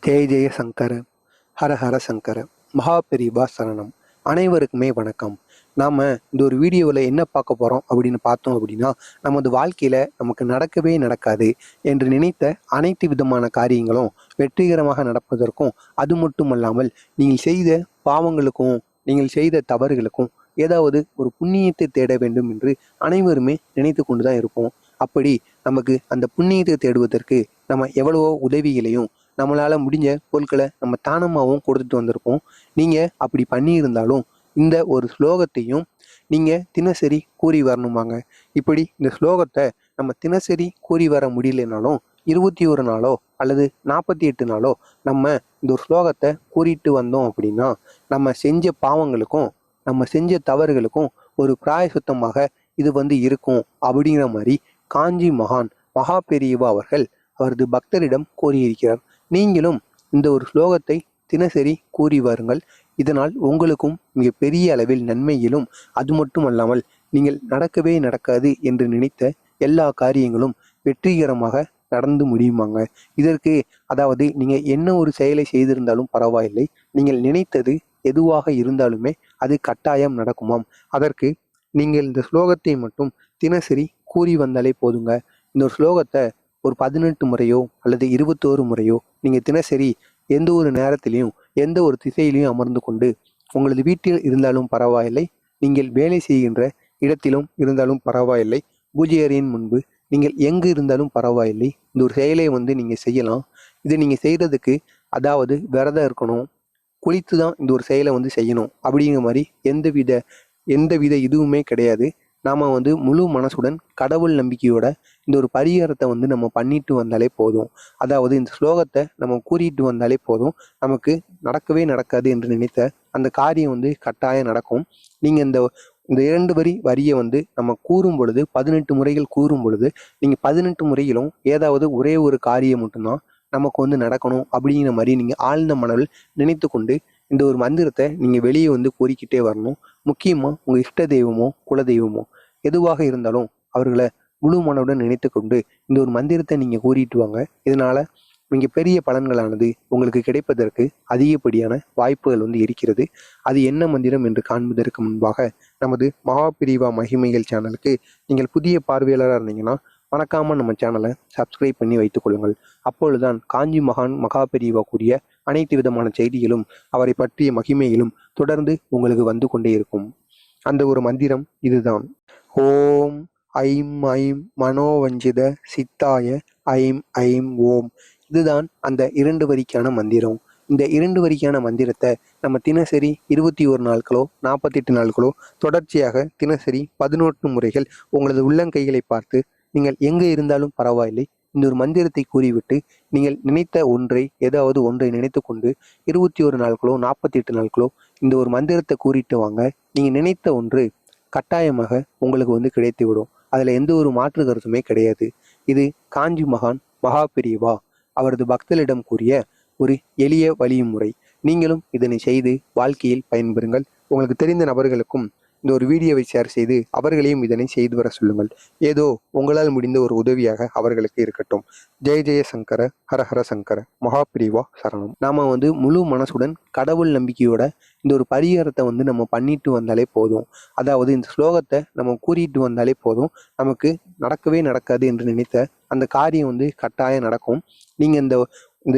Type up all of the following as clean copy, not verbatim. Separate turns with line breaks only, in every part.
ஜெய ஜெய சங்கர, ஹர ஹர சங்கர, மகாபெரிவா சரணம். அனைவருக்குமே வணக்கம். நாம் இந்த ஒரு வீடியோவில் என்ன பார்க்க போகிறோம் அப்படின்னு பார்த்தோம் அப்படின்னா, நமது வாழ்க்கையில் நமக்கு நடக்கவே நடக்காது என்று நினைத்த அனைத்து விதமான காரியங்களும் வெற்றிகரமாக நடப்பதற்கும், அது மட்டுமல்லாமல் நீங்கள் செய்த பாவங்களுக்கும் நீங்கள் செய்த தவறுகளுக்கும் ஏதாவது ஒரு புண்ணியத்தை தேட வேண்டும் என்று அனைவருமே நினைத்து கொண்டு தான் இருப்போம். அப்படி நமக்கு அந்த புண்ணியத்தை தேடுவதற்கு நம்ம எவ்வளவோ உதவிகளையும் நம்மளால் முடிஞ்ச பொருட்களை நம்ம தானமாகவும் கொடுத்துட்டு வந்திருப்போம். நீங்கள் அப்படி பண்ணியிருந்தாலும் இந்த ஒரு ஸ்லோகத்தையும் நீங்கள் தினசரி கூறி வரணுமாங்க. இப்படி இந்த ஸ்லோகத்தை நம்ம தினசரி கூறி வர முடியலனாலும் 21 நாளோ அல்லது 48 நாளோ நம்ம இந்த ஒரு ஸ்லோகத்தை கூறிட்டு வந்தோம் அப்படின்னா, நம்ம செஞ்ச பாவங்களுக்கும் நம்ம செஞ்ச தவறுகளுக்கும் ஒரு பிராயசுத்தமாக இது இருக்கும் அப்படிங்கிற மாதிரி காஞ்சி மகான் மகாபெரிவா அவர்கள் அவரது பக்தரிடம் கூறியிருக்கிறார். நீங்களும் இந்த ஒரு ஸ்லோகத்தை தினசரி கூறி வாருங்கள். இதனால் உங்களுக்கும் மிக பெரிய அளவில் நன்மையிலும், அது மட்டுமல்லாமல் நீங்கள் நடக்கவே நடக்காது என்று நினைத்த எல்லா காரியங்களும் வெற்றிகரமாக நடந்து முடியுமாங்க. இதற்கு அதாவது நீங்கள் என்ன ஒரு செயலை செய்திருந்தாலும் பரவாயில்லை, நீங்கள் நினைத்தது எதுவாக இருந்தாலுமே அது கட்டாயம் நடக்குமாம். அதற்கு நீங்கள் இந்த ஸ்லோகத்தை மட்டும் தினசரி கூறி வந்தாலே போதுங்க. இந்த ஒரு ஸ்லோகத்தை ஒரு 18 முறையோ அல்லது 21 முறையோ நீங்கள் தினசரி எந்த ஒரு நேரத்திலையும் எந்த ஒரு திசையிலையும் அமர்ந்து கொண்டு, உங்களது வீட்டில் இருந்தாலும் பரவாயில்லை, நீங்கள் வேலை செய்கின்ற இடத்திலும் இருந்தாலும் பரவாயில்லை, பூஜை அறையின் முன்பு நீங்கள் எங்கு இருந்தாலும் பரவாயில்லை, இந்த ஒரு செயலை நீங்கள் செய்யலாம். இதை நீங்கள் செய்கிறதுக்கு அதாவது விரதம் இருக்கணும், குளித்து தான் இந்த ஒரு செயலை செய்யணும் அப்படிங்கிற மாதிரி எந்தவித இதுவுமே கிடையாது. நாம் முழு மனசுடன் கடவுள் நம்பிக்கையோட இந்த ஒரு பரிகாரத்தை நம்ம பண்ணிட்டு வந்தாலே போதும். அதாவது இந்த ஸ்லோகத்தை நம்ம கூறிட்டு வந்தாலே போதும். நமக்கு நடக்கவே நடக்காது என்று நினைத்த அந்த காரியம் கட்டாயம் நடக்கும். நீங்கள் இந்த 2 வரியை நம்ம கூறும் பொழுது 18 முறைகள் கூறும் பொழுது நீங்கள் 18 முறையிலும் ஏதாவது ஒரே ஒரு காரியம் மட்டும்தான் நமக்கு நடக்கணும் அப்படிங்கிற மாதிரி நீங்கள் ஆழ்ந்த மனதில் நினைத்து கொண்டு இந்த ஒரு மந்திரத்தை நீங்கள் வெளியே கூறிக்கிட்டே வரணும். முக்கியமாக உங்கள் இஷ்ட தெய்வமோ குல தெய்வமோ எதுவாக இருந்தாலும் அவர்களை முழு மனதுடன் நினைத்து கொண்டு இந்த ஒரு மந்திரத்தை நீங்கள் கூறிட்டு வாங்க. இதனால் மிக பெரிய பலன்களானது உங்களுக்கு கிடைப்பதற்கு அதிகப்படியான வாய்ப்புகள் இருக்கிறது. அது என்ன மந்திரம் என்று காண்பதற்கு முன்பாக நமது மகாபெரிவா மகிமைகள் சேனலுக்கு நீங்கள் புதிய பார்வையாளராக இருந்தீங்கன்னா மறக்காமல் நம்ம சேனலை சப்ஸ்கிரைப் பண்ணி வைத்துக் கொள்ளுங்கள். அப்பொழுதுதான் காஞ்சி மகான் மகாபெரிவா கூறிய அனைத்து விதமான செய்திகளும் அவரை பற்றிய மகிமையிலும் தொடர்ந்து உங்களுக்கு கொண்டே இருக்கும். அந்த ஒரு மந்திரம் இதுதான். ஓம் ஐம் ஐம் மனோவஞ்சித சித்தாய ஐம் ஐம் ஓம். இதுதான் அந்த 2 வரிக்கான மந்திரம். இந்த 2 வரிக்கான மந்திரத்தை நம்ம தினசரி 21 நாட்களோ 48 நாட்களோ தொடர்ச்சியாக தினசரி 18 முறைகள் உங்களது உள்ளங்கைகளை பார்த்து நீங்கள் எங்கே இருந்தாலும் பரவாயில்லை, இந்த ஒரு மந்திரத்தை கூறிவிட்டு நீங்கள் நினைத்த ஒன்றை ஏதாவது ஒன்றை நினைத்து கொண்டு 21 நாட்களோ 48 நாட்களோ இந்த ஒரு மந்திரத்தை கூறிட்டு வாங்க. நீங்கள் நினைத்த ஒன்று கட்டாயமாக உங்களுக்கு கிடைத்துவிடும். அதில் எந்த ஒரு மாற்று கருத்துமே கிடையாது. இது காஞ்சி மகான் மகாபெரிவா அவரது பக்தரிடம் கூறிய ஒரு எளிய வழிமுறை. நீங்களும் இதனை செய்து வாழ்க்கையில் பயன்பெறுங்கள். உங்களுக்கு தெரிந்த நபர்களுக்கும் இந்த ஒரு வீடியோவை ஷேர் செய்து அவர்களையும் இதனை செய்து வர சொல்லுங்கள். ஏதோ உங்களால் முடிந்த ஒரு உதவியாக அவர்களுக்கு இருக்கட்டும். ஜெய ஜெய சங்கர, ஹர ஹர சங்கர, மகாபெரிவா சரணம். நாம முழு மனசுடன் கடவுள் நம்பிக்கையோட இந்த ஒரு பரிகாரத்தை நம்ம பண்ணிட்டு வந்தாலே போதும். அதாவது இந்த ஸ்லோகத்தை நம்ம கூறிட்டு வந்தாலே போதும். நமக்கு நடக்கவே நடக்காது என்று நினைத்த அந்த காரியம் கட்டாயம் நடக்கும். நீங்கள் இந்த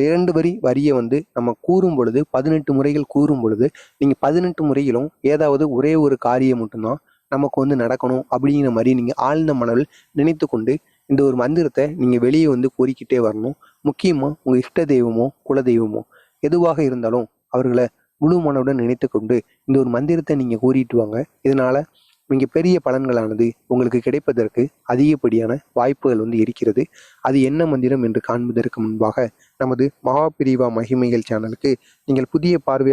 2 வரியை நம்ம கூறும் பொழுது 18 முறைகள் கூறும் பொழுது நீங்கள் 18 முறையிலும் ஏதாவது ஒரே ஒரு காரியம் மட்டும்தான் நமக்கு நடக்கணும் அப்படிங்கிற மாதிரி நீங்கள் ஆழ்ந்த மனதில் நினைத்து கொண்டு இந்த ஒரு மந்திரத்தை நீங்கள் வெளியே கூறிக்கிட்டே வரணும். முக்கியமாக உங்கள் இஷ்ட தெய்வமோ குல தெய்வமோ எதுவாக இருந்தாலும் அவர்களை முழு மனதுடன் நினைத்து கொண்டு இந்த ஒரு மந்திரத்தை நீங்கள் கூறிட்டு வாங்க. இதனால் மிக பெரிய பலன்களானது உங்களுக்கு கிடைப்பதற்கு அதிகப்படியான வாய்ப்புகள் இருக்கிறது. அது என்ன மந்திரம் என்று காண்பதற்கு முன்பாக நமது மகாபெரிவா மகிமைகள் சேனலுக்கு நீங்கள் புதிய பார்வையாளர்